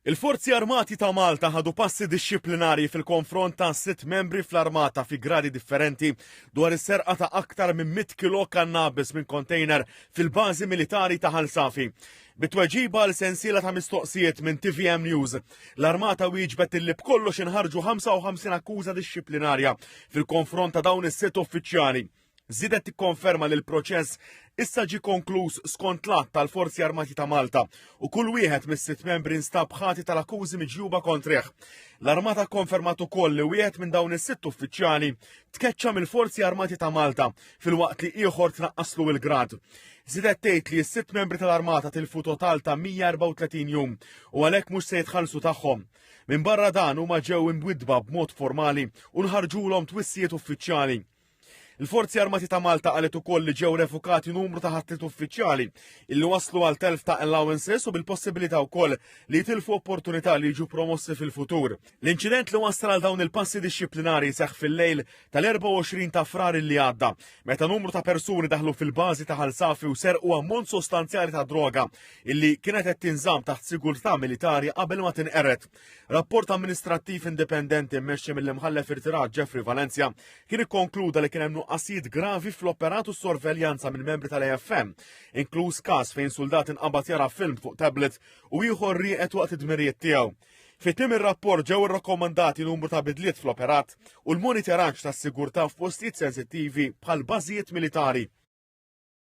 Il-Forzi Armati ta' Malta ħadu passi dixxiplinari fil-konfront ta' 6 membri fl-armata fi gradi differenti dwar is-serqa ta' aktar minn 100 kilo kannabis minn container fil-bażi militari ta' Ħalsafi. Bitweġiba l sensiela ta' mistoqsijiet minn TVM News, l-armata wieġbet illi b'kollox inħarġu 55 akkuża dixxiplinarja fil-konfront ta' dawn is-sitt uffiċjali. Zidet tikkonferma li l-proċess issa ġi konkluż skont l-att tal-Forzi Armati ta' Malta u kull wieħed mis-sitt membri nstab ħati tal-akkużi miġjuba kontrih. L-Armata konfermat ukoll li wieħed minn dawn is-sitt uffiċjali tkeċċa mill-Forzi Armati ta' Malta filwaqt li ieħor tnaqqaslu il-grad. Zidet tgħid li s-sitt membri tal-Armata tilfu total ta' 134 jum u għalhekk mhux se jitħallsu tagħhom. Minn barra dan huma ġew imwidba b'mod formali u nħarġulhom twissijiet uffiċjali. Il-Forzi Armati ta' Malta qalet ukoll li ġew refukati numru ta' ħattiet uffiċjali illi waslu għal telf ta' allowances u bil-possibilità wkoll li jitilfu opportunità li jiġu promossi fil-futur. L-inċident li wassal għal dawn il-passi dixxiplinari seħħ fil-lejl tal-24 ta' frar li għadda, meta numru ta' persuni daħlu fil-bażi ta' Ħalsafi u serqu ammont sostanzjali ta' droga illi kienet qed tinżamm taħt sigurtà militari qabel ma tinqeret. Rapport amministrattiv indipendenti mmexxi mill-imħallef irtirat Jeffrey Valencia kien ikkonkluda li kien hemm nuqqasijiet gravi fl-operatu sorveljanza minn membri tal-AFM, inkluż każ fejn soldat inqabad jara film fuq tablet u ieħor rieqed waqt id-dmirijiet tiegħu. Fit-tiem ir-rapport ġew irrakkomandati numru ta' bidliet fl-operat u l-monitoraġġ tas-sigurtà f'postijiet sensittivi bħal bażijiet militari.